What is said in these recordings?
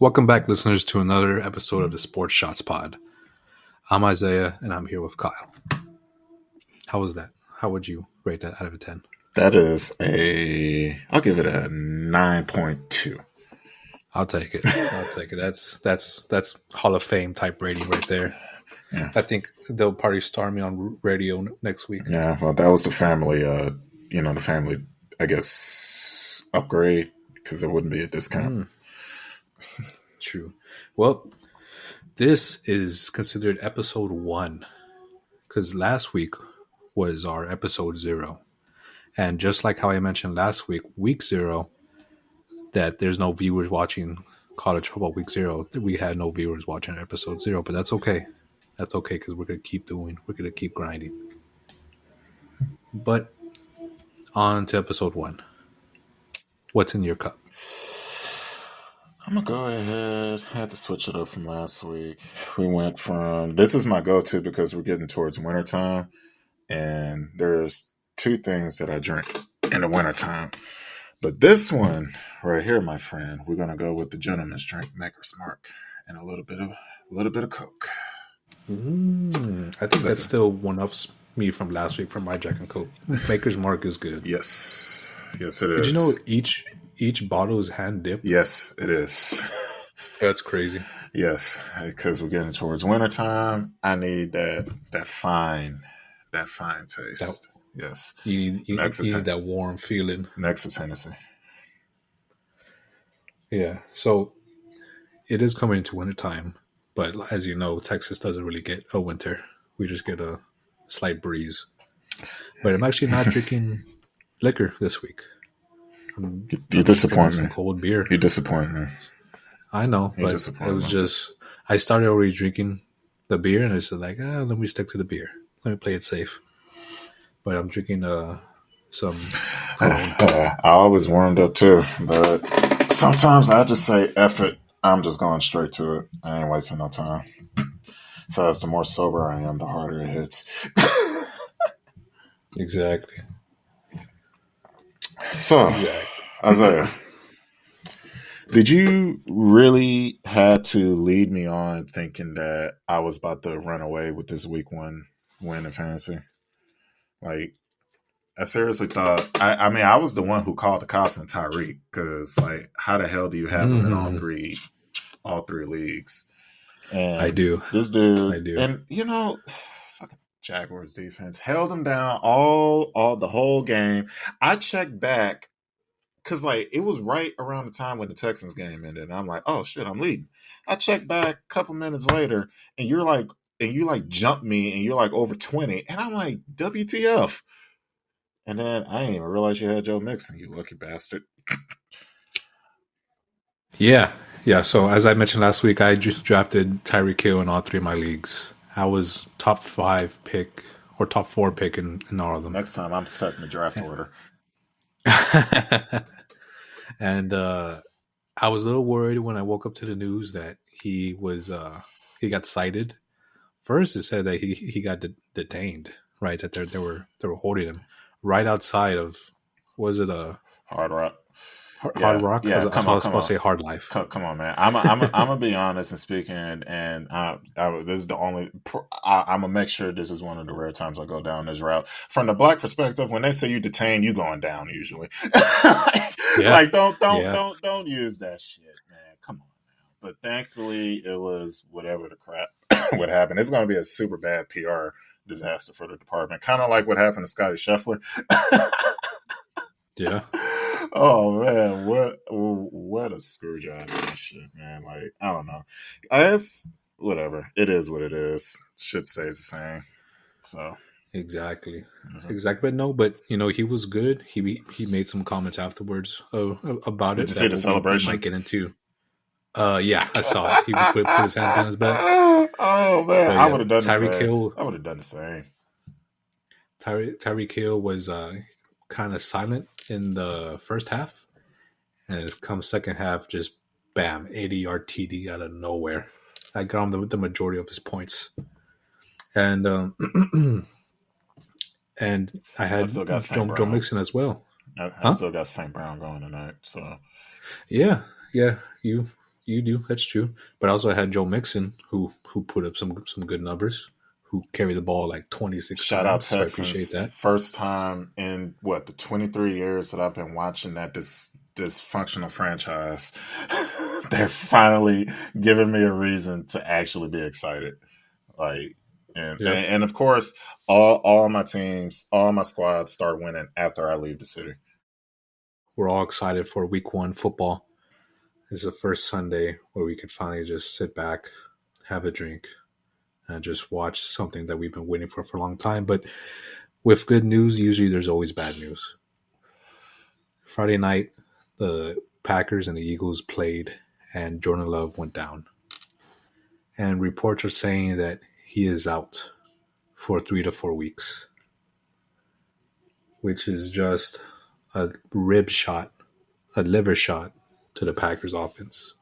Welcome back, listeners, to another episode of the Sports Shots Pod. I'm Isaiah, and I'm here with Kyle. How was that? How would you rate that out of a 10? That is I'll give it a 9.2. I'll take it. That's Hall of Fame type rating right there. Yeah. I think they'll probably star me on radio next week. Yeah, well, that was the family, I guess, upgrade, because it wouldn't be a discount. True. Well, this is considered episode 1, because last week was our episode 0. And just like how I mentioned last week, week 0, that there's no viewers watching college football week 0. We had no viewers watching episode 0, but that's okay. That's okay, because we're going to keep doing. We're going to keep grinding. But on to episode 1. What's in your cup? I'm going to go ahead. I had to switch it up from last week. We went from, this is my go-to because we're getting towards wintertime, and there's 2 things that I drink in the wintertime. But this one right here, my friend, we're going to go with the gentleman's drink, Maker's Mark, and a little bit of Coke. I think that still one-ups me from last week from my Jack and Coke. Maker's Mark is good. Yes, it is. Did you know each bottle is hand dipped? Yes, it is. That's crazy. Yes, because we're getting towards wintertime. I need that fine taste. Yes, you need that warm feeling next to Tennessee. Yeah, so it is coming into wintertime, but as you know, Texas doesn't really get a winter. We just get a slight breeze. But I'm actually not drinking liquor this week. You disappoint me. Some cold beer. You disappoint me. I know, but it was just I started already drinking the beer, and I said like, let me stick to the beer. Let me play it safe. But I'm drinking some Corona. I always warmed up too, but sometimes I just say F it. I'm just going straight to it. I ain't wasting no time. So as the more sober I am, the harder it hits. Exactly. So, Isaiah, did you really have to lead me on thinking that I was about to run away with this week 1 win in fantasy? Like, I seriously thought, I mean, I was the one who called the cops on Tyreek, because, like, how the hell do you have him in all three leagues? And I do. This dude, I do. And, fucking Jaguars defense held him down all the whole game. I checked back, because, like, it was right around the time when the Texans game ended. And I'm like, oh, shit, I'm leading. I checked back a couple minutes later, and you jumped me, and you're like over 20. And I'm like, WTF? And then I didn't even realize you had Joe Mixon, you lucky bastard. Yeah. So as I mentioned last week, I just drafted Tyreek Hill in all 3 of my leagues. I was top 5 pick or top 4 pick in all of them. Next time I'm setting the draft order. And I was a little worried when I woke up to the news that he got cited. First, it said that he got detained, right? That they were holding him right outside of, was it a Hard Rock? Hard Rock? Yeah, I was supposed to say Hard Life. Come on, man. I'm gonna be honest and speaking, and this is the only. I'm gonna make sure this is one of the rare times I go down this route. From the black perspective, when they say you detained, you going down usually. Like don't use that shit, man. Come on, man. But thankfully, it was whatever the crap would happen. It's gonna be a super bad PR disaster for the department, kind of like what happened to Scotty Scheffler. Yeah. Oh man, what a screw job and shit, man. Like, I don't know. I guess whatever. It is what it is. Shit stays the same. So Exactly. But no, but he was good. He made some comments afterwards about it. Did you see the celebration? Might get into. Yeah, I saw it. He put his hands on his back. Oh man, But, I would have done Tyreek the same. Hill. I would have done the same. Tyreek Hill was kind of silent in the first half, and it's come second half, just bam, 80-yard TD out of nowhere. I got him the majority of his points, and and I had Joe Mixon as well. I still got St. Brown going tonight, so yeah, you You do. That's true. But I also had Joe Mixon, who put up some good numbers, who carried the ball like 26 Shout out times. So I appreciate Texans. that. First time in the 23 years that I've been watching that dysfunctional franchise. They're finally giving me a reason to actually be excited. Like, and of course, all my teams, all my squads start winning after I leave the city. We're all excited for week 1 football. This is the first Sunday where we could finally just sit back, have a drink, and just watch something that we've been waiting for a long time. But with good news, usually there's always bad news. Friday night, the Packers and the Eagles played, and Jordan Love went down. And reports are saying that he is out for 3 to 4 weeks, which is just a rib shot, a liver shot to the Packers offense.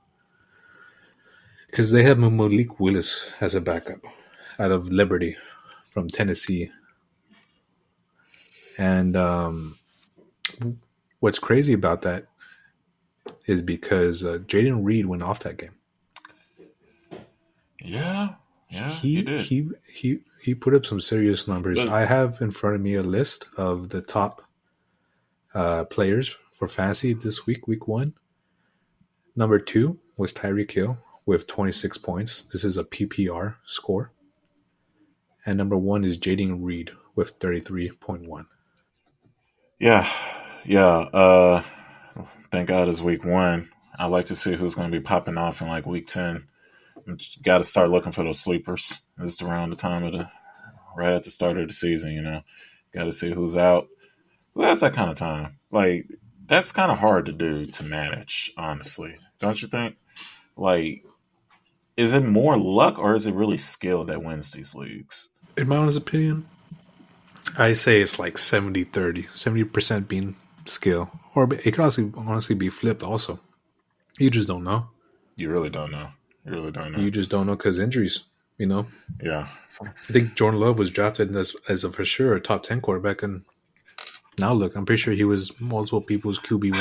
Because they have Malik Willis as a backup out of Liberty from Tennessee. And what's crazy about that is because Jaden Reed went off that game. Yeah, he did. He put up some serious numbers. I have in front of me a list of the top players for fantasy this week 1. Number 2 was Tyreek Hill with 26 points. This is a PPR score. And number 1 is Jaden Reed with 33.1. Yeah. Thank God it's week 1. I like to see who's going to be popping off in like week 10. Got to start looking for those sleepers. This is around the time of right at the start of the season, Got to see who's out. Who has that kind of time? Like, that's kind of hard to do, to manage, honestly. Don't you think? Like, is it more luck or is it really skill that wins these leagues? In my honest opinion, I say it's like 70-30. 70% being skill. Or it could also honestly be flipped also. You just don't know. You really don't know. You just don't know because injuries, Yeah. I think Jordan Love was drafted as a for sure a top 10 quarterback, and now look, I'm pretty sure he was multiple people's QB1.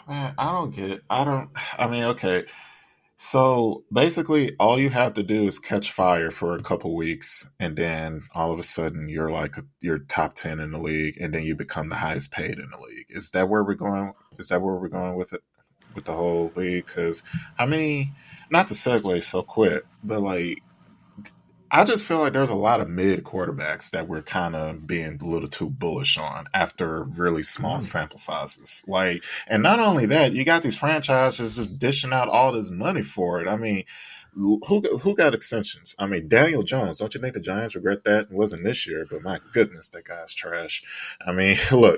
Man, I don't get it. Okay. So basically, all you have to do is catch fire for a couple weeks, and then all of a sudden you're top 10 in the league, and then you become the highest paid in the league. Is that where we're going? Is that where we're going with it, with the whole league? Because how many? Not to segue so quick, but like, I just feel like there's a lot of mid quarterbacks that we're kind of being a little too bullish on after really small sample sizes. Like, and not only that, you got these franchises just dishing out all this money for it. I mean, who got extensions? I mean, Daniel Jones. Don't you think the Giants regret that? It wasn't this year, but my goodness, that guy's trash. I mean, look,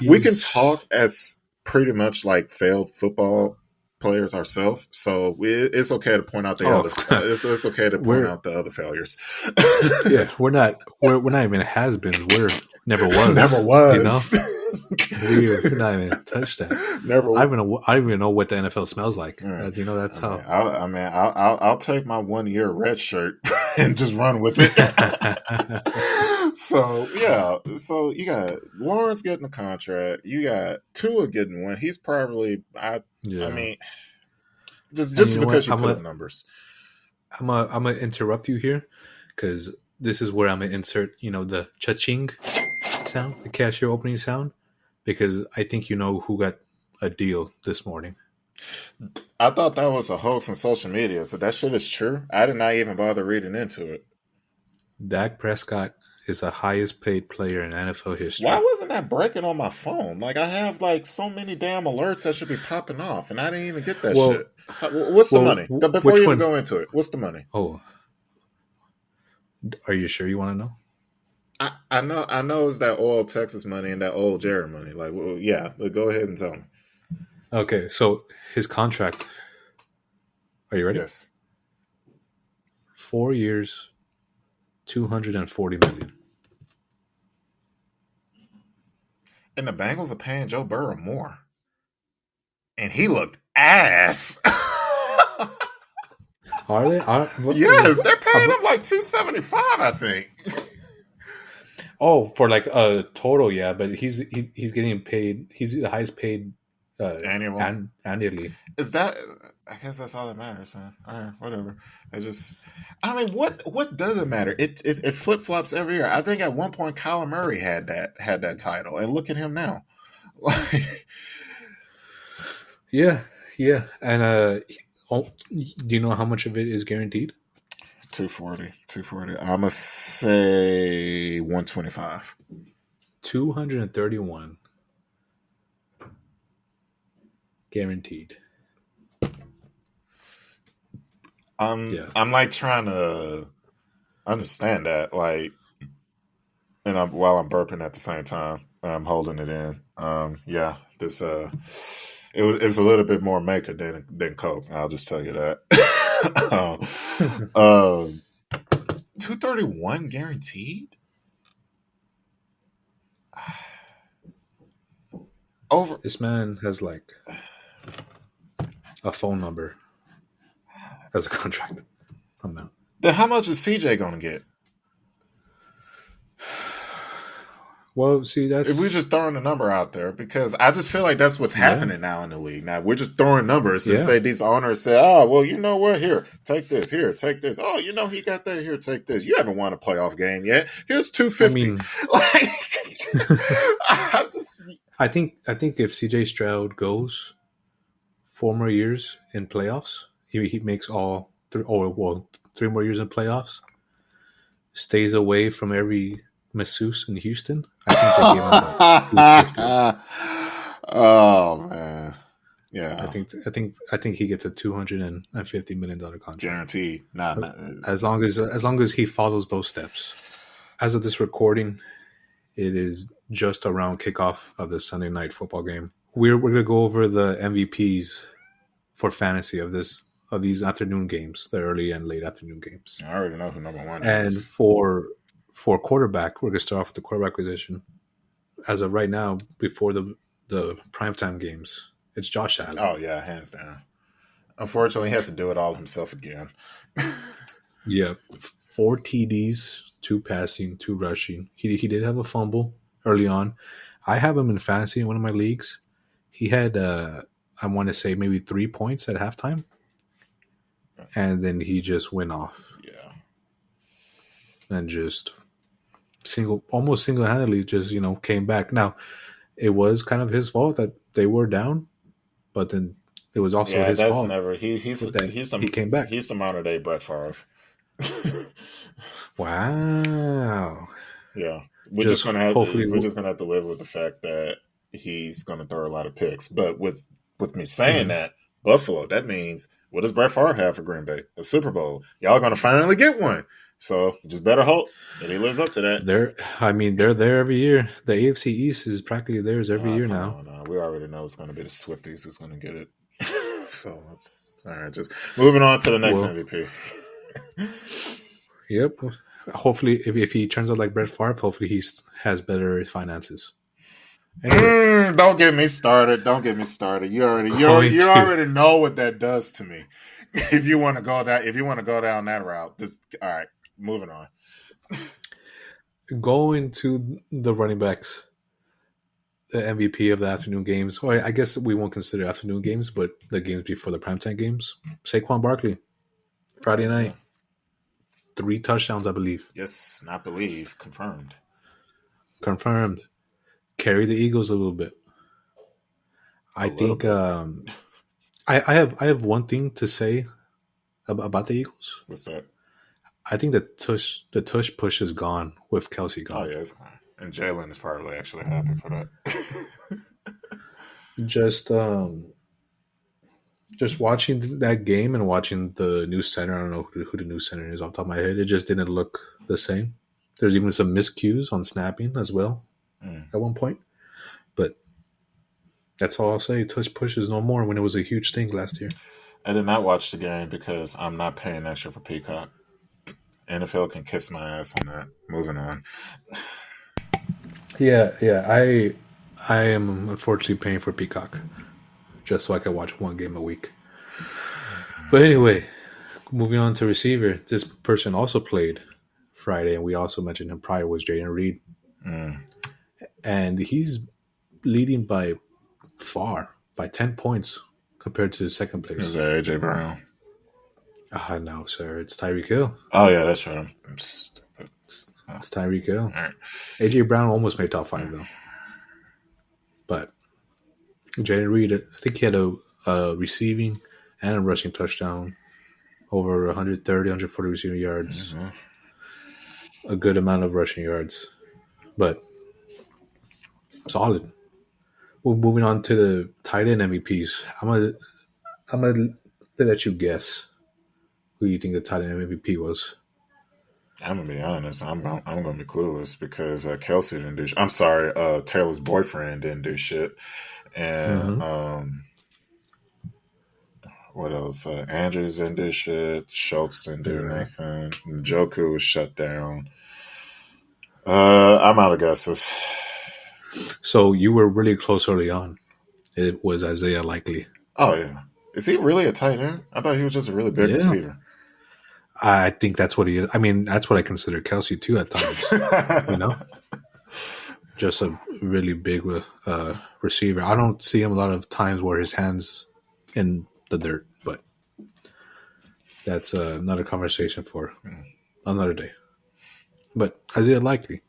we can talk as pretty much like failed football players ourselves, so it's okay to point out the other. It's okay to point out the other failures. Yeah, we're not even has-beens. We're never was. Never was. We're not even touched that. Never. I don't even know what the NFL smells like. That's how. I'll take my 1 year red shirt and just run with it. So you got Lawrence getting a contract. You got Tua getting one. He's probably. I mean, just because you put up numbers. I'm gonna interrupt you here because this is where I'm gonna insert the cha-ching sound, the cashier opening sound, because I think who got a deal this morning. I thought that was a hoax on social media, so that shit is true. I did not even bother reading into it. Dak Prescott is the highest paid player in NFL history. Why wasn't that breaking on my phone? Like, I have like so many damn alerts that should be popping off, and I didn't even get that shit. What's the money? Before you even go into it, what's the money? Oh, are you sure you want to know? I know it's that old Texas money and that old Jared money. Like, well, yeah, but go ahead and tell me. Okay, so his contract. Are you ready? Yes. 4 years, $240 million. And the Bengals are paying Joe Burrow more, and he looked ass. Are they? Yes, they're paying him like $275, I think. Oh, for like a total, yeah, but he's getting paid. He's the highest paid annually. Is that I guess that's all that matters, man. All right, whatever. I mean, what does it matter? It flip flops every year. I think at one point Kyler Murray had that title, and look at him now. Yeah, yeah. And do you know how much of it is guaranteed? 240. I'm gonna say 125. 231 guaranteed. I'm like trying to understand that, like, and while I'm burping at the same time, I'm holding it in. Yeah, this it's a little bit more maker than Coke. I'll just tell you that. um, 231 guaranteed. Over. This man has like a phone number as a contract amount. Then how much is CJ gonna get? Well, see, If we're just throwing a number out there, because I just feel like that's what's happening now in the league. Now we're just throwing numbers to say these owners say, "Oh, well, you know what? Here, take this. Here, take this. Oh, you know he got that. Here, take this. You haven't won a playoff game yet. Here's 250." I think if CJ Stroud goes 4 more years in playoffs, he makes all 3 more years in playoffs, stays away from every masseuse in Houston, I think they gave him about 250. Oh man, yeah. I think he gets a $250 million contract guaranteed. Nah. As long as he follows those steps. As of this recording, it is just around kickoff of the Sunday night football game. We're gonna go over the MVPs for fantasy of these afternoon games, the early and late afternoon games. I already know who number one is. And for quarterback, we're gonna start off with the quarterback position. As of right now, before the primetime games, it's Josh Allen. Oh yeah, hands down. Unfortunately, he has to do it all himself again. Yeah, 4 TDs, 2 passing, 2 rushing. He did have a fumble early on. I have him in fantasy in one of my leagues. He had I want to say maybe 3 points at halftime, and then he just went off. Yeah, and just almost single-handedly just came back. Now, it was kind of his fault that they were down, but then it was also his fault. He came back. He's the modern day Brett Favre. Wow. Yeah, we're just gonna have to live with the fact that he's gonna throw a lot of picks. But with me saying that, Buffalo, that means what does Brett Favre have for Green Bay? A Super Bowl. Y'all gonna finally get one. So just better hope that he lives up to that. They're there every year. The AFC East is practically theirs every year now. No, we already know it's going to be the Swifties who's going to get it. So that's all right. Just moving on to the next MVP. Yep. Hopefully, if he turns out like Brett Favre, hopefully he has better finances. Anyway. Don't get me started. You already know what that does to me. If you want to go down that route, all right. Moving on. Going to the running backs, the MVP of the afternoon games. Well, I guess we won't consider afternoon games, but the games before the primetime games. Saquon Barkley, Friday night, 3 touchdowns, I believe. Yes, not believe, confirmed. Carry the Eagles a little bit. I think I have one thing to say about the Eagles. What's that? I think the Tush push is gone with Kelce gone. Oh yeah, it's gone. And Jaden is probably actually happy for that. Just watching that game and watching the new center. I don't know who the new center is off the top of my head. It just didn't look the same. There's even some miscues on snapping as well at one point. But that's all I'll say. Tush push is no more when it was a huge thing last year. I did not watch the game because I'm not paying extra for Peacock. NFL can kiss my ass on that. Moving on. Yeah. I am unfortunately paying for Peacock just so I can watch one game a week. But anyway, moving on to receiver. This person also played Friday, and we also mentioned him prior, was Jaden Reed. And he's leading by 10 points compared to second place? Is that AJ Brown? No, sir. It's Tyreek Hill. Oh yeah, that's right. I'm stupid. It's Tyreek Hill. All right. AJ Brown almost made top 5 though, but Jaden Reed, I think he had a receiving and a rushing touchdown, over 130, 140 receiving yards, a good amount of rushing yards, but solid. Well, moving on to the tight end MVPs, I'm gonna let you guess who you think the tight end MVP was. I'm gonna be honest. I'm gonna be clueless because Kelce didn't do. I'm sorry. Taylor's boyfriend didn't do shit, and what else? Andrews didn't do shit. Schultz didn't do anything. Njoku was shut down. I'm out of guesses. So you were really close early on. It was Isaiah Likely. Oh yeah, is he really a tight end? I thought he was just a really big receiver. I think that's what he is. I mean, that's what I consider Kelce too at times. You know, just a really big receiver. I don't see him a lot of times where his hands in the dirt, but that's another conversation for another day. But Isaiah Likely.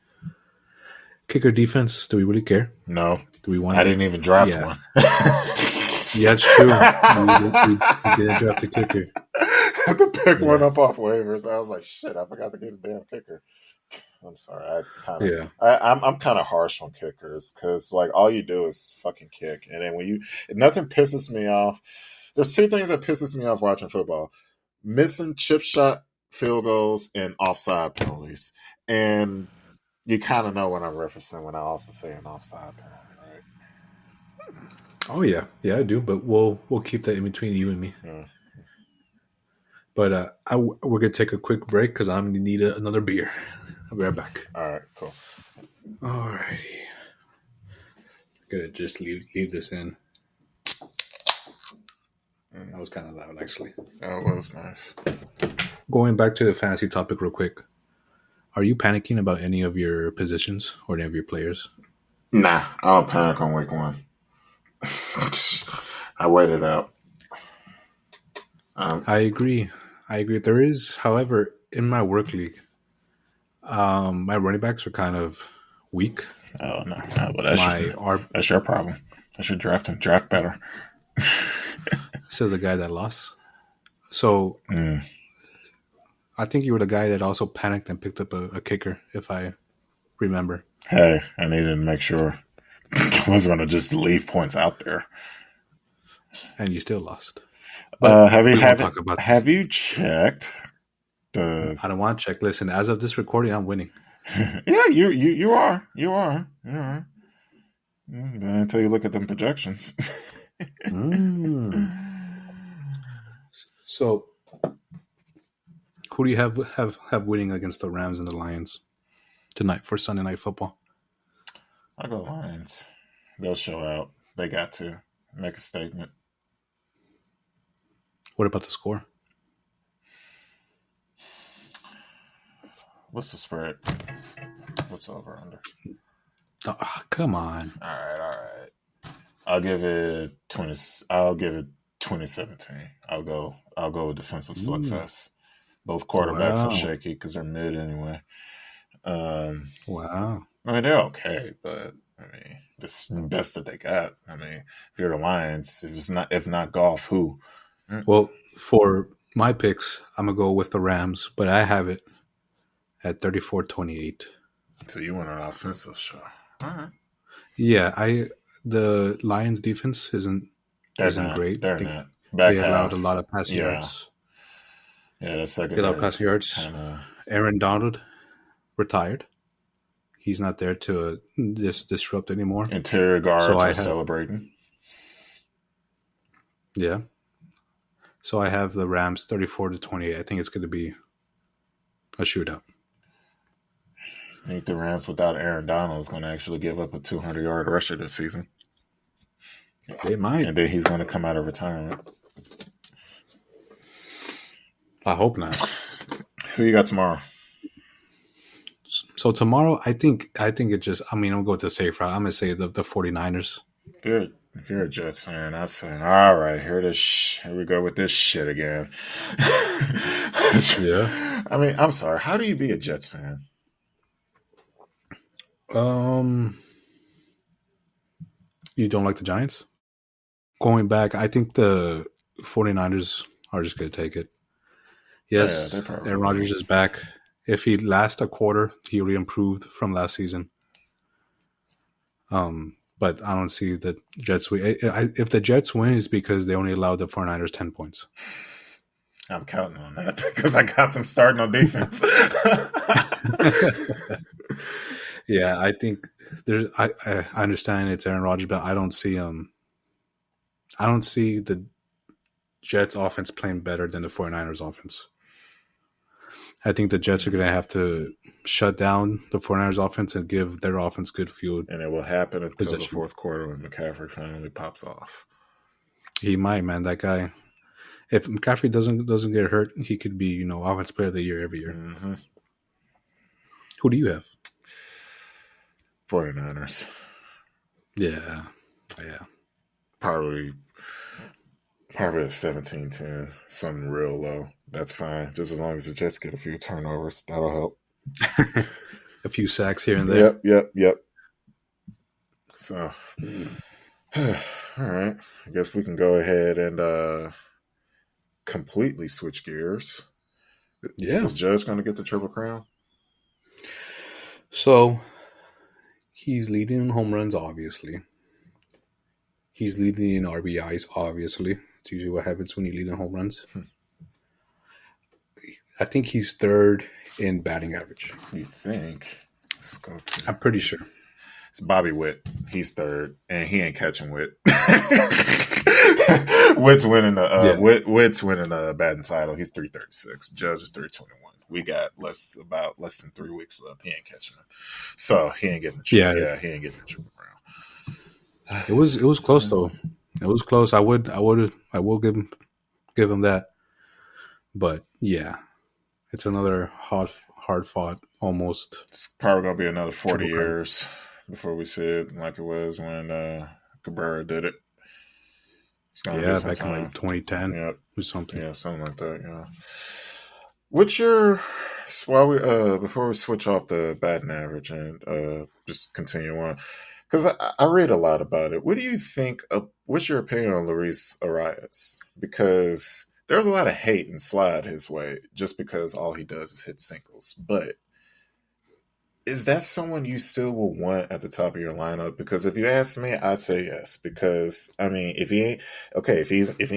Kicker defense, do we really care? No. Do we want? I didn't even draft one. Yeah, it's true. we didn't draft a kicker. I had to pick one up off waivers. I was like, shit, I forgot to get a damn kicker. I'm sorry. I'm kind of harsh on kickers because like all you do is fucking kick, and then nothing pisses me off. There's two things that pisses me off watching football: missing chip shot field goals and offside penalties. And you kind of know what I'm referencing when I also say an offside penalty, right? Oh yeah, I do. But we'll keep that in between you and me. Yeah. But we're gonna take a quick break because I'm gonna need another beer. I'll be right back. All right, cool. All righty. Gonna just leave this in. That was kind of loud, actually. That was nice. Going back to the fantasy topic real quick. Are you panicking about any of your positions or any of your players? Nah, I don't panic on week 1. I waited out. I agree. There is, however, in my work league, my running backs are kind of weak. Oh, no. Well, that's your problem. I should draft him. Draft better. Says the guy that lost. So I think you were the guy that also panicked and picked up a kicker, if I remember. Hey, I needed to make sure I wasn't going to just leave points out there. And you still lost. Have you checked? I don't want to check. Listen, as of this recording, I'm winning. Yeah, you are. Until you look at them projections. So, who do you have winning against the Rams and the Lions tonight for Sunday Night Football? I'll go Lions. They'll show out. They got to make a statement. What about the score? What's the spread? What's over under? Oh, come on. All right. I'll give it 2017. I'll go with defensive slugfest. Both quarterbacks are shaky because they're mid anyway. Wow. I mean, they're okay, but I mean, this is the best that they got. I mean, if you're the Lions, if not golf, who? Well, for my picks, I'm gonna go with the Rams, but I have it at 34-28. So you want an offensive show? All right. Yeah, the Lions' defense isn't great. They're not. They allowed a lot of passing yards. Yeah, that's second. They allowed passing yards. Aaron Donald retired. He's not there to disrupt anymore. Interior guards are celebrating. Yeah. So I have the Rams 34-28. I think it's going to be a shootout. I think the Rams without Aaron Donald is going to actually give up a 200-yard rusher this season. They might. And then he's going to come out of retirement. I hope not. Who you got tomorrow? So tomorrow, I think it just, I'm going to go with the safe route. I'm going to say the 49ers. Good. If you're a Jets fan, I'd say, all right, here we go with this shit again. Yeah. I mean, I'm sorry. How do you be a Jets fan? You don't like the Giants? Going back, I think the 49ers are just going to take it. Yeah, they Yes, probably Aaron will. Rodgers is back. If he lasts a quarter, he re-improved from last season. But I don't see the Jets win. If the Jets win, it's because they only allowed the 49ers 10 points. I'm counting on that because I got them starting on defense. Yeah, I think there's. I understand it's Aaron Rodgers, but I don't see the Jets offense playing better than the 49ers offense. I think the Jets are going to have to shut down the 49ers offense and give their offense good field And it will happen until position. the fourth quarter when McCaffrey finally pops off. He might, man. That guy. If McCaffrey doesn't get hurt, he could be, offense player of the year every year. Mm-hmm. Who do you have? 49ers. Yeah. Probably a 17-10, something real low. That's fine. Just as long as the Jets get a few turnovers, that'll help. A few sacks here and there. Yep. So, all right. I guess we can go ahead and completely switch gears. Yeah. Is Judge going to get the Triple Crown? So, he's leading in home runs, obviously. He's leading in RBIs, obviously. It's usually what happens when you lead in home runs. I think he's third in batting average. You think? Let's go to... I'm pretty sure. It's Bobby Witt. He's third, and he ain't catching Witt. Witt's winning the batting title. He's 336. Judge is 321. We got less than 3 weeks left. He ain't catching it, so he ain't getting the triple. Yeah, he ain't getting the Triple Crown. It was close though. It was close. I will give him that. But yeah, it's another hard fought almost. It's probably gonna be another 40 years before we see it like it was when Cabrera did it. Yeah, back in like 2010 or something. Yeah, something like that. Yeah. What's your before we switch off the batting average and just continue on? Because I read a lot about it. What do you think? What's your opinion on Luis Arraez? Because there's a lot of hate and slide his way just because all he does is hit singles. But is that someone you still will want at the top of your lineup? Because if you ask me, I'd say yes. Because I mean, if he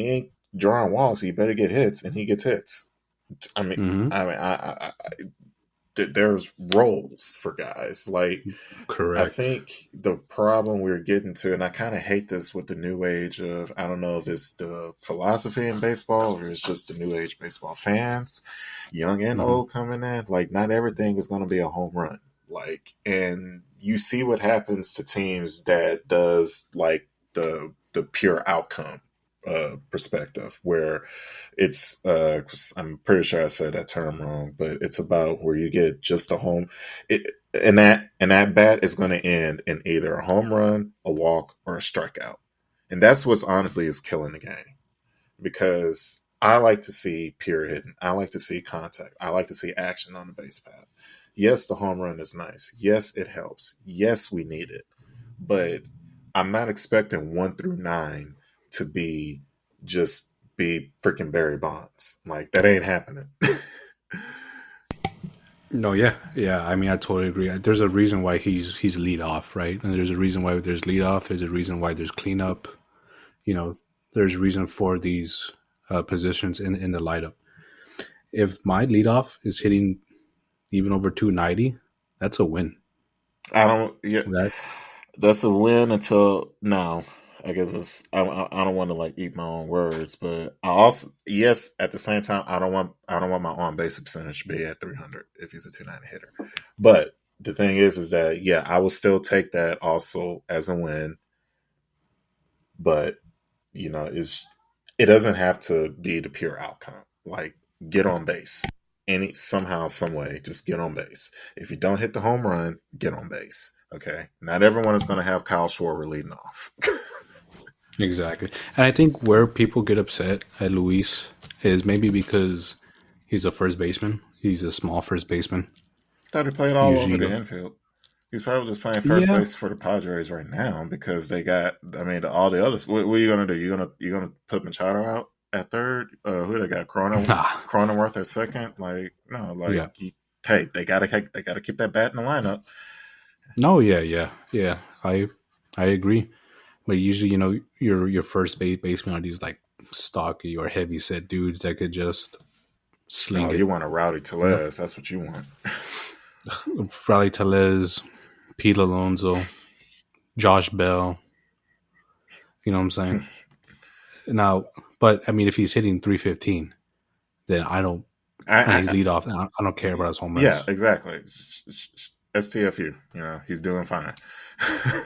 ain't drawing walks, he better get hits, and he gets hits. I mean, there's roles for guys. Like, correct. I think the problem we're getting to, and I kind of hate this with the new age of, I don't know if it's the philosophy in baseball or it's just the new age baseball fans, young and old coming in. Like, not everything is going to be a home run. Like, and you see what happens to teams that does like the pure outcome perspective, where it's I'm pretty sure I said that term wrong, but it's about where you get just a home, and that bat is going to end in either a home run, a walk, or a strikeout, and that's what's honestly is killing the game. Because I like to see pure hitting, I like to see contact, I like to see action on the base path. Yes, the home run is nice. Yes, it helps. Yes, we need it, but I'm not expecting 1 through 9 to be freaking Barry Bonds. Like, that ain't happening. No, yeah. I mean, I totally agree. There's a reason why he's lead off, right? And there's a reason why there's lead off. There's a reason why there's cleanup. There's a reason for these positions in the lineup. If my leadoff is hitting even over 290, that's a win. That's a win until now. I guess I don't want to like eat my own words, but I also, yes, at the same time, I don't want my on base percentage to be at 300 if he's a 290 hitter. But the thing is that yeah, I will still take that also as a win. But it doesn't have to be the pure outcome. Like, get on base. Somehow, some way, just get on base. If you don't hit the home run, get on base. Okay, not everyone is going to have Kyle Schwarber leading off. Exactly. And I think where people get upset at Luis is maybe because he's a first baseman. He's a small first baseman. Thought he played all over Usually, the infield. He's probably just playing first yeah. base for the Padres right now because they got. I mean, all the others. What are you gonna do? You gonna put Machado out at third? Who they got? Nah. Cronenworth at second? Like no, like Yeah. hey, they gotta keep that bat in the lineup. No, yeah. I agree. But usually, your first baseman are these like stocky or heavy set dudes that could just sling Oh, it. you want a Rowdy Tellez? That's what you want. Riley Tellez, Pete Alonso, Josh Bell. You know what I'm saying? Now, but I mean, if he's hitting 315, then I don't. And he's lead off. I don't care about his home runs. Yeah, exactly. STFU. He's doing fine.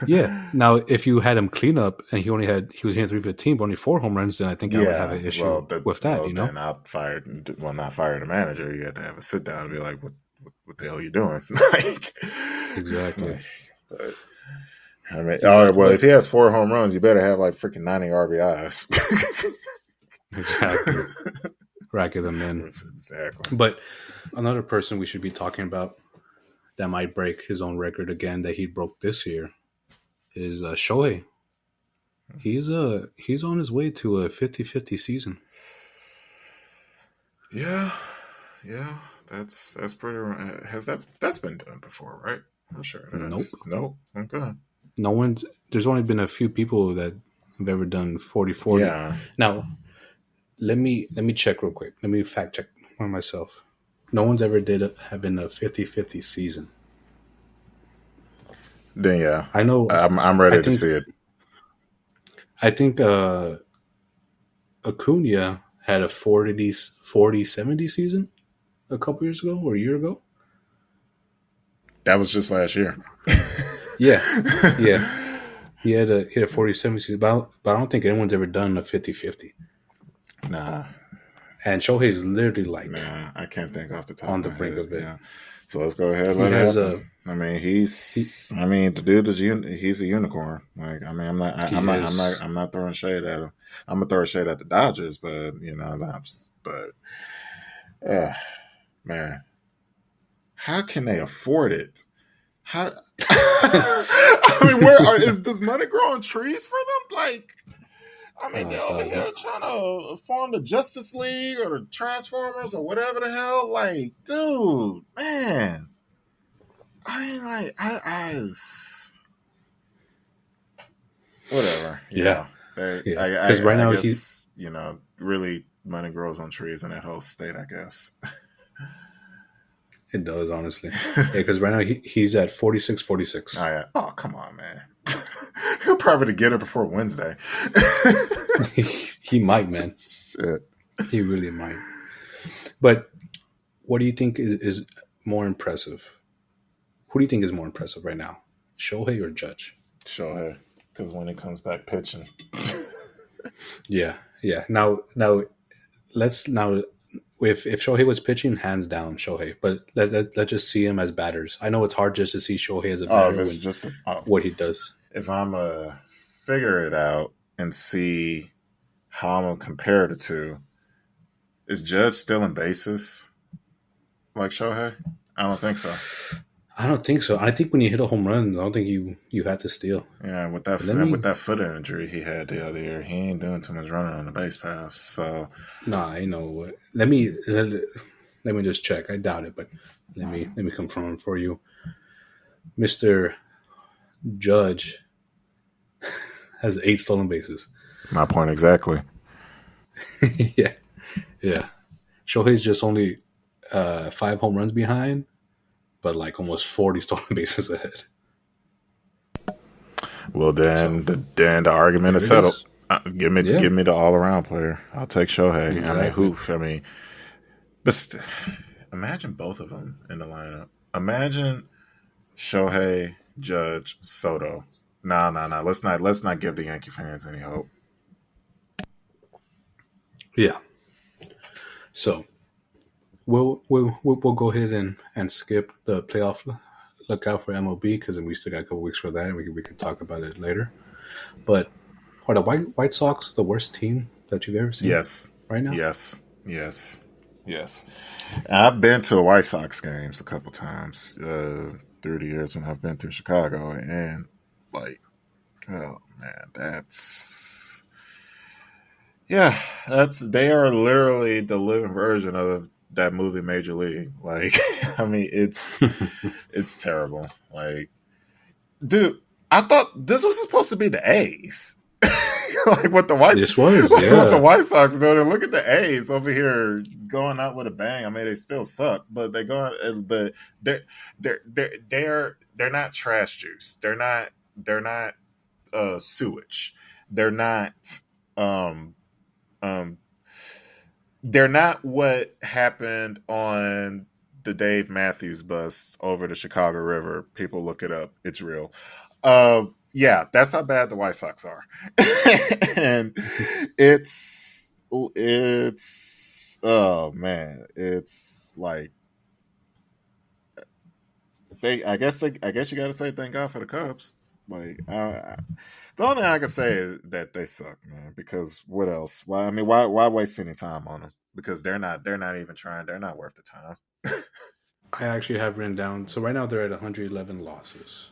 Yeah. Now, if you had him clean up and he was hitting 315, but only 4 home runs, then I think I would have an issue with that. Then not fire the manager. You have to have a sit down and be like, what the hell are you doing? Exactly. But I mean, all right. Well, if he has 4 home runs, you better have like freaking 90 RBIs. Exactly. Racket them in. Exactly. But another person we should be talking about that might break his own record again that he broke this year is Shohei. He's on his way to a 50-50 season. Yeah. That's pretty. That's been done before, right? I'm sure it has. Nope. Okay. There's only been a few people that have ever done 40-40. Yeah. Now, let me check real quick. Let me fact check on myself. No one's ever having a 50-50 season. Then yeah, I know. I'm ready to see it. I think Acuna had a 40-70 season a couple years ago or a year ago. That was just last year. Yeah. He had a 40-70 season, but I don't think anyone's ever done a 50-50. Nah. And Shohei's literally like, nah, I can't think off the top on of the my brink head. of it. Yeah. So let's go ahead. I mean, the dude is he's a unicorn. Like, I mean, I'm not throwing shade at him. I'm gonna throw shade at the Dodgers, but man, how can they afford it? How? I mean, does money grow on trees for them? Like, I mean, they're over here trying to form the Justice League or the Transformers or whatever the hell. Like, dude, man. I mean, like, whatever. Yeah. Because right now he's, really money grows on trees in that whole state, I guess. It does, honestly. Yeah, because right now he's at 46-46. Oh, yeah. Oh, come on, man. He'll probably get it before Wednesday. He might, man. Shit. He really might. But what do you think is more impressive? Who do you think is more impressive right now? Shohei or Judge? Shohei. Because when he comes back pitching. Yeah. Now if Shohei was pitching, hands down Shohei. But let's just see him as batters. I know it's hard just to see Shohei as a batter. If it's just what he does. If I'm to figure it out and see how I'm going to compare the two, is Judge still in bases like Shohei? I don't think so. I don't think so. I think when you hit a home run, I don't think you had to steal. Yeah, with that foot injury he had the other year, he ain't doing too much running on the base pass. So, I know. Let me just check. I doubt it, but let me confirm for you. Mr. Judge has 8 stolen bases. My point exactly. Yeah. Shohei's just only 5 home runs behind, but like almost 40 stolen bases ahead. Well, then the argument is settled. Give me the all around player. I'll take Shohei. Exactly. But imagine both of them in the lineup. Imagine Shohei, Judge, Soto. No. Let's not give the Yankee fans any hope. Yeah. So we'll go ahead and skip the playoff. Look out for MLB because then we still got a couple weeks for that, and we can talk about it later. But Are the White Sox the worst team that you've ever seen? Yes. Right now? Yes. I've been to White Sox games a couple times through the years when I've been through Chicago, and like, oh man, they are literally the living version of that movie Major League. Like, I mean, it's terrible. Like, dude, I thought this was supposed to be the A's. Like what the White Sox doing. And look at the A's over here going out with a bang. I mean, they still suck, but they're not trash juice. They're not sewage. They're not they're not what happened on the Dave Matthews bus over the Chicago River. People look it up. It's real. Yeah, that's how bad the White Sox are. And it's oh man, it's like I guess you got to say thank God for the Cubs. Like the only thing I can say is that they suck, man. Because what else? Why waste any time on them? Because they're not even trying. They're not worth the time. I actually have written down. So right now they're at 111 losses,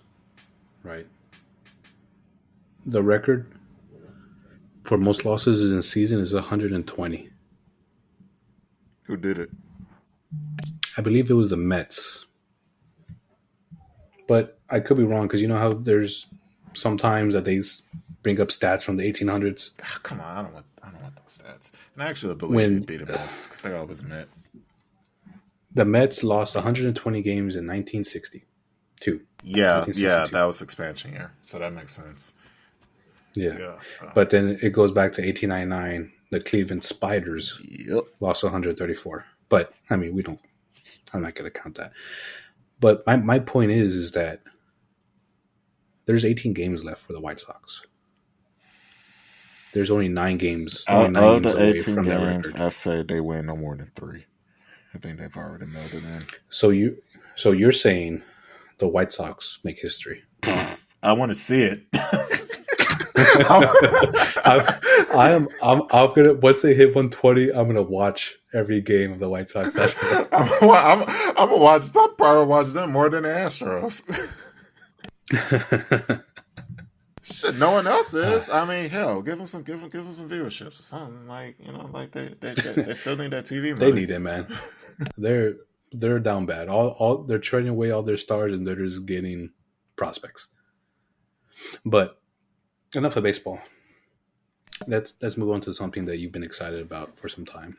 right? The record for most losses in a season is 120. Who did it? I believe it was the Mets. But I could be wrong because you know how there's sometimes that they bring up stats from the 1800s. Oh, come on, I don't want those stats. And I actually believe he'd beat the Mets because they always met. The Mets lost 120 games in 1962. Yeah, that was expansion year, so that makes sense. Yeah. So. But then it goes back to 1899. The Cleveland Spiders lost 134. But, I mean, I'm not going to count that. But my point is that there's 18 games left for the White Sox. There's only 9 games. Out of the 18 games, I say they win no more than 3. I think they've already mailed it in. So you're saying the White Sox make history? I want to see it. I'm gonna once they hit 120, I'm gonna watch every game of the White Sox. I'm gonna watch. I'll probably watch them more than the Astros. Shit, no one else is. I mean, hell, give them some viewerships or something. Like, you know, like they still need that TV money. They need it, man. They're down bad. All they're trading away all their stars and they're just getting prospects. But enough of baseball. Let's move on to something that you've been excited about for some time.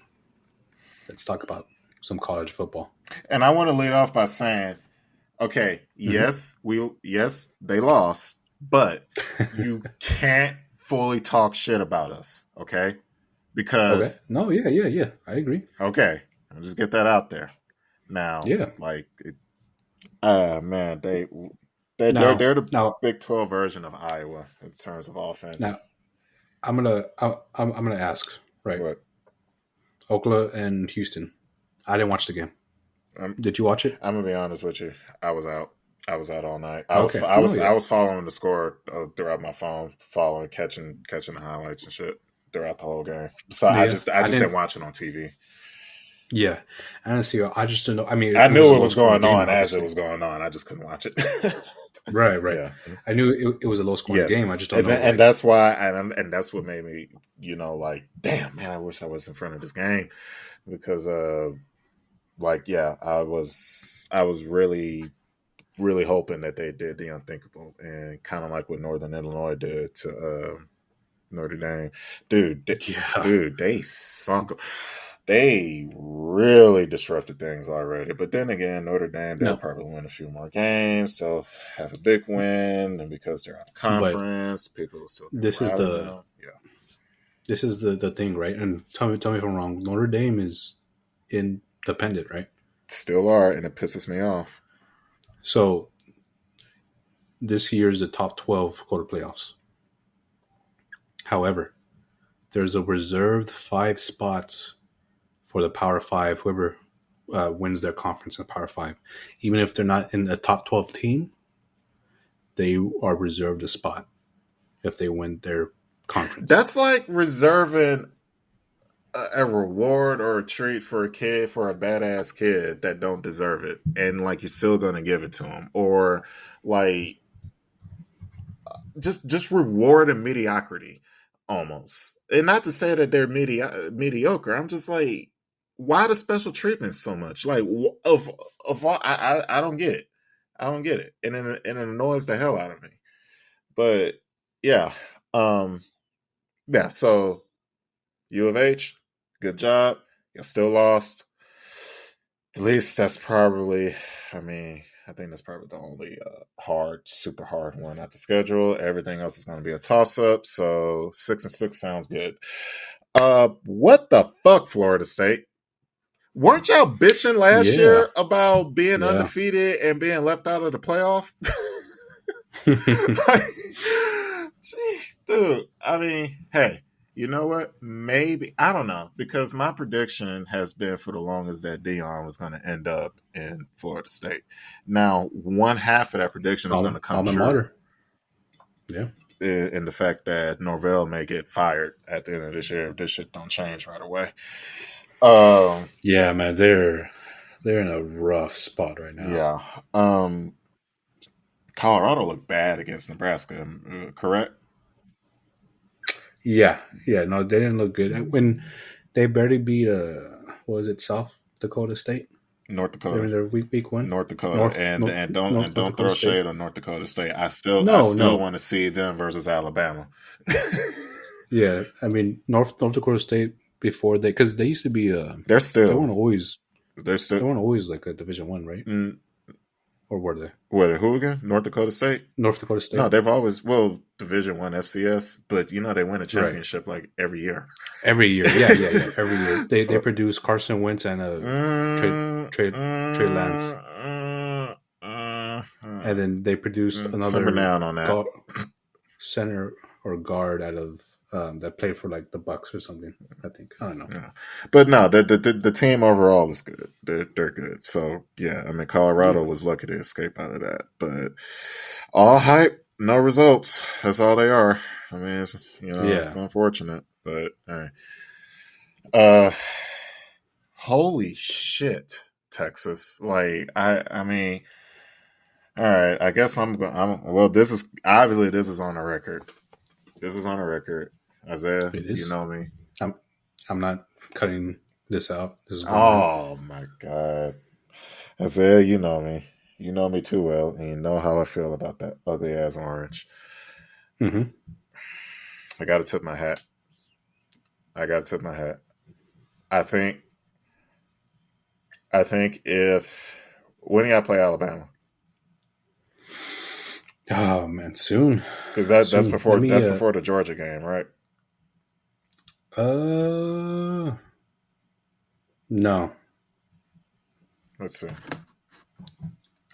Let's talk about some college football. And I want to lead off by saying, okay, yes, they lost, but you can't fully talk shit about us, okay? Because no, yeah, I agree. Okay, I'll just get that out there. Now, like, man, they're the Big 12 version of Iowa in terms of offense. Now, I'm gonna ask, right? What? Oklahoma and Houston. I didn't watch the game. Did you watch it? I'm gonna be honest with you. I was out all night. I was following the score throughout my phone, catching the highlights and shit throughout the whole game. So I just didn't watch it on TV. Yeah, honestly, I just didn't know. I mean, I knew what was going on as it was going on. I just couldn't watch it. Right. Yeah. I knew it was a low scoring game. I just don't know. And that's why, and that's what made me, like, damn, man, I wish I was in front of this game because, I was really, really hoping that they did the unthinkable and kind of like what Northern Illinois did to Notre Dame. Dude, they suck. They really disrupted things already. But then again, Notre Dame, they'll probably win a few more games. They'll have a big win. And because they're out of conference, people will still This is the thing, right? And tell me if I'm wrong. Notre Dame is independent, right? Still are, and it pisses me off. So this year's the top 12 go to playoffs. However, there's a reserved 5 spots for the Power 5, whoever wins their conference in Power 5. Even if they're not in a top 12 team, they are reserved a spot if they win their conference. That's like reserving a reward or a treat for a badass kid that don't deserve it, and like you're still gonna give it to him, or like just rewarding mediocrity almost. And not to say that they're mediocre. I'm just like, why the special treatment so much? Like of all, I don't get it. I don't get it, and it annoys the hell out of me. But yeah, yeah. So U of H, good job. You still lost. At least that's probably. I think that's probably the only super hard one at the schedule. Everything else is going to be a toss-up. So 6-6 sounds good. What the fuck, Florida State? Weren't y'all bitching last year about being undefeated and being left out of the playoff? Geez, dude. Hey, you know what? Maybe, I don't know, because my prediction has been for the longest that Deion was going to end up in Florida State. Now, one half of that prediction is going to come true. Mater. Yeah. In the fact that Norvell may get fired at the end of this year if this shit don't change right away. Yeah, man, they're in a rough spot right now. Yeah. Colorado looked bad against Nebraska, correct? Yeah. No, they didn't look good. When they barely beat, what was it, South Dakota State? North Dakota. They were in their week one. North Dakota. And don't throw shade on North Dakota State. I still want to see them versus Alabama. Yeah, North Dakota State before because they used to be they weren't always like a Division I, right? Or were they? What? Who again? North Dakota State. North Dakota State. No, they've always Division I FCS, but they win a championship like every year. Every year, yeah. Every year they produce Carson Wentz and Trey Lance, and then they produced another down on that center or guard out of that played for like the Bucks or something. I think, I don't know. Yeah. But no, the team overall is good. They're good. So yeah, Colorado was lucky to escape out of that. But all hype, no results. That's all they are. It's it's unfortunate. But holy shit, Texas! Like all right. I guess this is obviously this is on the record. This is on the record. Isaiah, you know me. I'm not cutting this out. This is my God. Isaiah, you know me. You know me too well, and you know how I feel about that ugly ass orange. Mm-hmm. I got to tip my hat. I think when do y'all play Alabama? Oh man, soon. Because that's before the Georgia game, right? No. Let's see.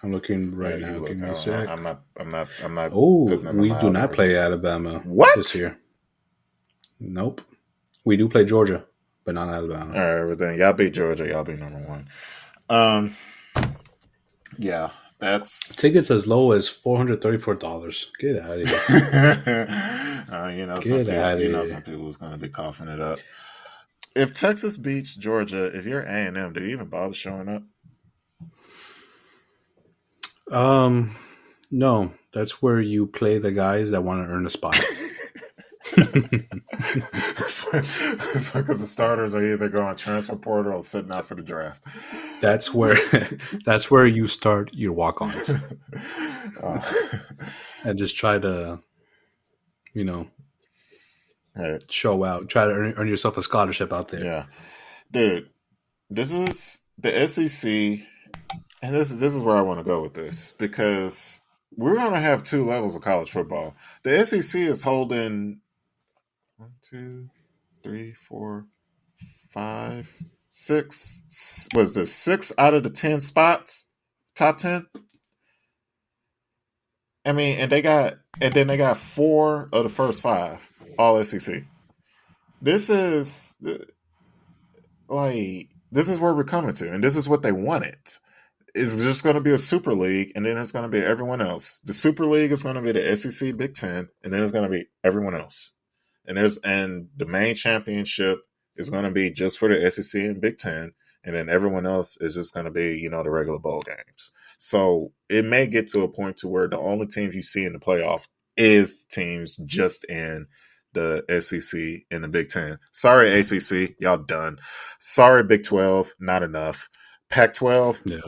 I'm looking right now. Give me a sec. I'm not. Oh, we do not play Alabama this year. Nope. We do play Georgia, but not Alabama. All right, but then y'all beat Georgia. Y'all be number one. Yeah, that's tickets as low as $434. Get out of here. Some people was going to be coughing it up. If Texas beats Georgia, if you're A&M, do you even bother showing up? No. That's where you play the guys that want to earn a spot. Because the starters are either going transfer portal or sitting out for the draft. That's where you start your walk-ons. And just try to, show out. Try to earn yourself a scholarship out there. Yeah, dude. This is the SEC, and this is where I want to go with this, because we're going to have two levels of college football. The SEC is holding 1, 2, 3, 4, 5, 6. Was this 6 out of the 10 spots? Top 10. And then they got 4 of the first 5, all SEC. This is where we're coming to, and this is what they wanted. It's just going to be a Super League, and then it's going to be everyone else. The Super League is going to be the SEC, Big Ten, and then it's going to be everyone else. and the main championship is going to be just for the SEC and Big Ten, and then everyone else is just going to be, the regular bowl games. So it may get to a point to where the only teams you see in the playoff is teams just in the SEC and the Big Ten. Sorry, ACC, y'all done. Sorry, Big 12, not enough. Pac-12, Yeah.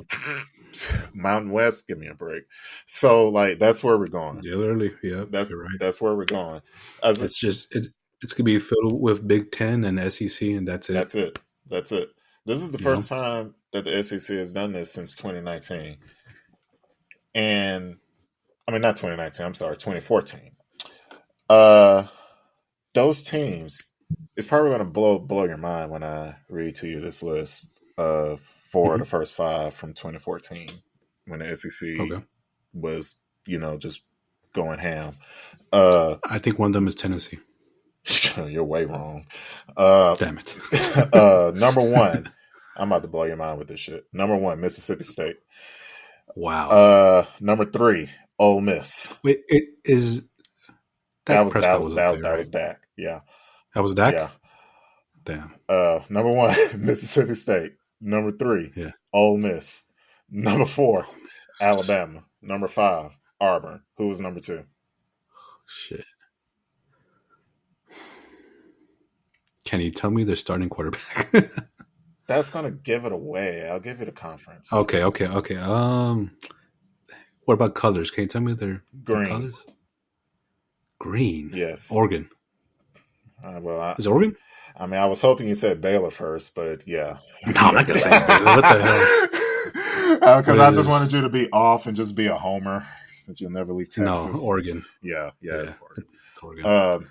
Mountain West, give me a break. So, like, that's where we're going. Yeah, literally. Yeah, you're right. That's where we're going. It's gonna be filled with Big Ten and SEC, and that's it. That's it. This is the first time that the SEC has done this since 2019, and I mean not 2019. I'm sorry, 2014. Those teams, it's probably going to blow your mind when I read to you this list of four of the first five from 2014 when the SEC was, just going ham. I think one of them is Tennessee. You're way wrong. Damn it. Number one, I'm about to blow your mind with this shit. Number one, Mississippi State. Wow. Number three, Ole Miss. Wait, it is. That was Dak. Yeah. That was Dak? Yeah. Damn. Number one, Mississippi State. Number three, Ole Miss. Number four, Alabama. Number five, Auburn. Who was number two? Shit. Can you tell me their starting quarterback? That's going to give it away. I'll give you the conference. Okay. What about colors? Can you tell me their colors? Green. Yes. Oregon. Is it Oregon? I mean, I was hoping you said Baylor first, but yeah. No, I'm not going to say Baylor. What the hell? Because I just wanted you to be off and just be a homer since you'll never leave Texas. No, Oregon. Yeah, it's Oregon. It's Oregon.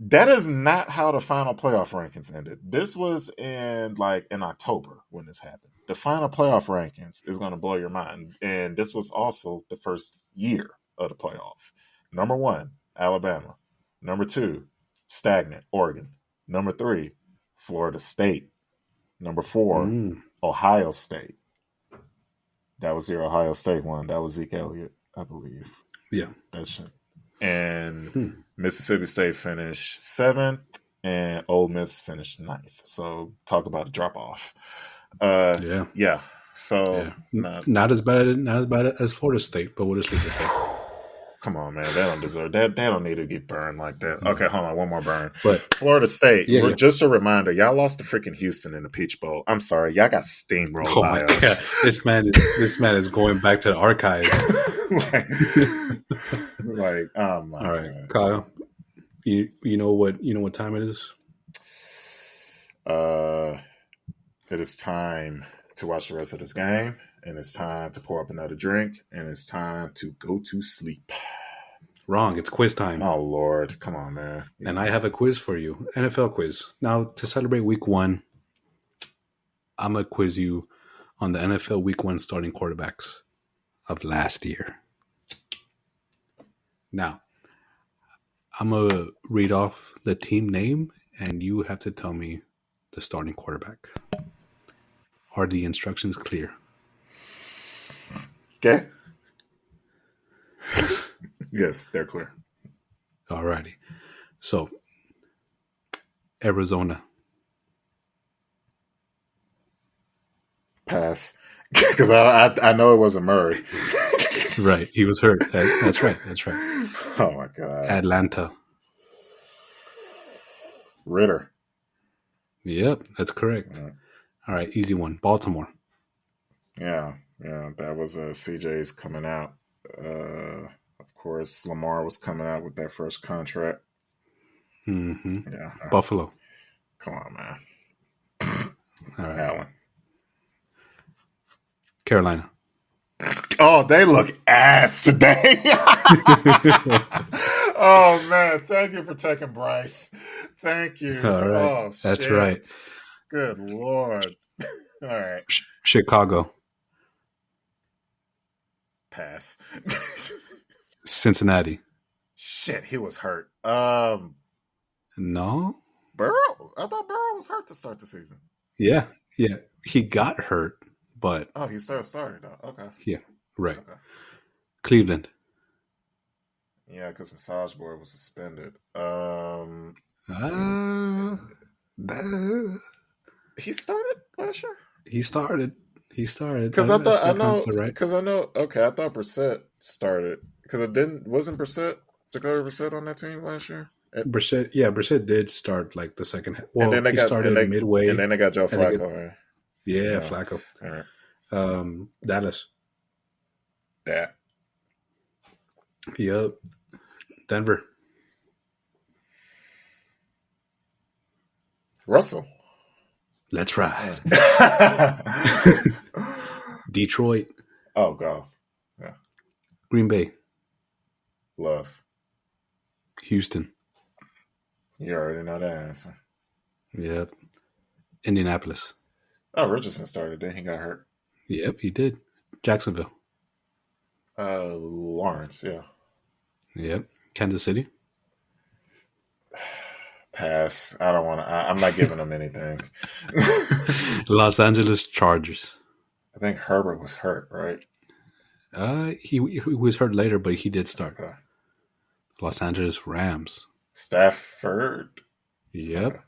That is not how the final playoff rankings ended. This was in October when this happened. The final playoff rankings is going to blow your mind. And this was also the first year of the playoff. Number one, Alabama. Number two, stagnant, Oregon. Number three, Florida State. Number four, Ohio State. That was your Ohio State one. That was Zeke Elliott, I believe. Yeah. That's and Mississippi State finished 7th, and Ole Miss finished 9th. So talk about a drop off. Yeah. So not as bad as Florida State, but we'll just leave it there. Come on, man. They don't deserve that. They don't need to get burned like that. Okay, hold on. One more burn. But Florida State, just a reminder, y'all lost to freaking Houston in the Peach Bowl. I'm sorry. Y'all got steamrolled by us. God. This man is going back to the archives. Oh my All right, God. Kyle. You know what time it is? It is time to watch the rest of this game. And it's time to pour up another drink, and it's time to go to sleep. Wrong. It's quiz time. Oh, Lord. Come on, man. And I have a quiz for you. NFL quiz. Now, to celebrate week 1, I'm going to quiz you on the NFL week 1 starting quarterbacks of last year. Now, I'm going to read off the team name, and you have to tell me the starting quarterback. Are the instructions clear? Okay. Yes, they're clear. Alrighty. So, Arizona. Pass. Because I know it wasn't Murray. Right. He was hurt. That's right. Oh, my God. Atlanta. Ritter. Yep, that's correct. Right. All right, easy one. Baltimore. Yeah, that was CJ's coming out. Of course, Lamar was coming out with that first contract. Mm-hmm. Yeah. Buffalo. Come on, man. All right. Allen. Carolina. Oh, they look ass today. Oh, man. Thank you for taking Bryce. Thank you. All right. Oh, that's shit. right. Good Lord. All right. Chicago. Pass. Cincinnati. Shit, he was hurt. No. Burrow? I thought Burrow was hurt to start the season. Yeah. He got hurt, but... Oh, he started though. Okay. Yeah, right. Okay. Cleveland. Yeah, because Massage Boy was suspended. He started last year. He started. Because I thought I That sounds know. right. Because I know. Okay, I thought Brissett started. Because it didn't. Wasn't Brissett Jacoby Brissett on that team last year? Brissett did start like the second half. And Well, then they he got started midway. and then they got Joe and they get- Flacco. Right? yeah, Yeah. Flacco. All right. Dallas. That. Yep. Denver. Russell. Let's ride. Detroit. Oh, God. Yeah. Green Bay. Love. Houston. You already know that answer. Yep. Indianapolis. Oh, Richardson started. Then he got hurt. Yep, he did. Jacksonville. Lawrence. Yeah. Yep. Kansas City. Pass. I don't want to. I'm not giving him anything. Los Angeles Chargers. I think Herbert was hurt, right? He was hurt later, but he did start. Okay. Los Angeles Rams. Stafford. Yep. Okay.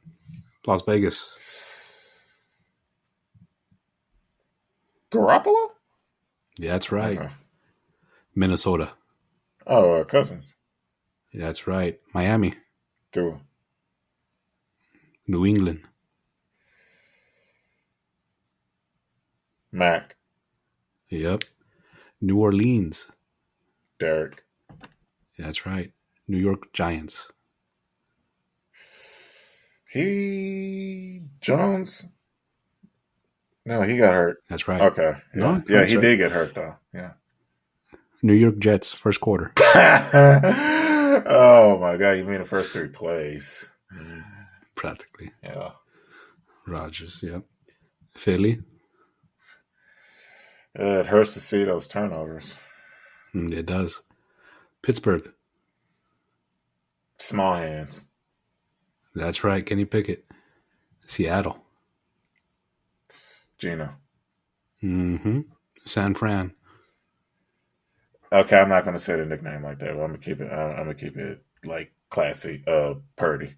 Las Vegas. Garoppolo? Yeah, that's right. Okay. Minnesota. Oh, Cousins. Yeah, that's right. Miami. Tua. New England. Mac. Yep. New Orleans. Derek. Yeah, that's right. New York Giants. Jones? No, he got hurt. That's right. Okay. No, yeah, he right. did get hurt, though. Yeah. New York Jets, first quarter. Oh, my God. You mean the first 3 plays? Practically. Yeah. Rodgers, yep. Philly. It hurts to see those turnovers. It does. Pittsburgh. Small hands. That's right. Kenny Pickett. Seattle. Gino. Mm-hmm. San Fran. Okay, I'm not going to say the nickname like that, but I'm gonna keep it like classy. Purdy.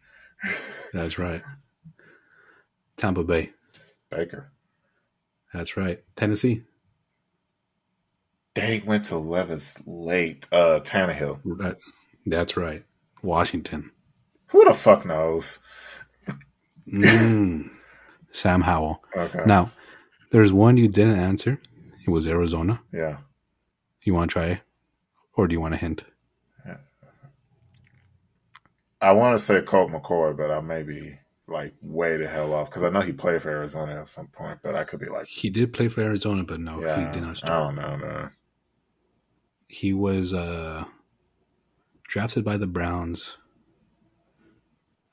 That's right. Tampa Bay. Baker. That's right. Tennessee. They went to Levis late. Tannehill. That's right. Washington. Who the fuck knows? Sam Howell. Okay. Now, there's one you didn't answer. It was Arizona. Yeah. You want to try, or do you want a hint? Yeah. I want to say Colt McCoy, but I may be like way the hell off because I know he played for Arizona at some point, but I could be like he did play for Arizona, but no, yeah, he did not start. I don't know, man. He was drafted by the Browns,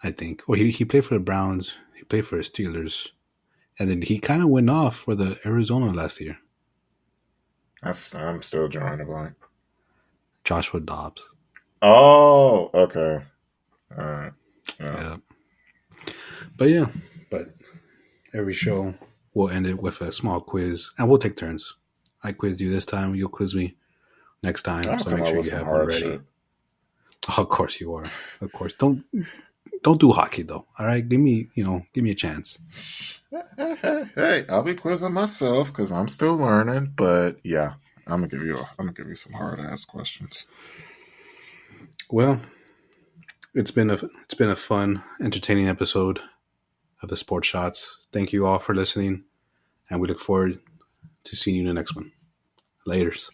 I think, or he played for the Browns. He played for the Steelers, and then he kind of went off for the Arizona last year. I'm still drawing a blank. Joshua Dobbs. Oh, okay. All right. Yeah. But every show we'll end it with a small quiz, and we'll take turns. I quizzed you this time. You'll quiz me next time. I'm so make sure you have one ready. shit. Oh, of course you are. Of course. Don't do hockey though. All right. Give me a chance. Hey, I'll be quizzing myself because I'm still learning. But yeah, I'm gonna give you some hard ass questions. Well, it's been a fun, entertaining episode of the Sports Shots. Thank you all for listening, and we look forward to seeing you in the next one. Laters.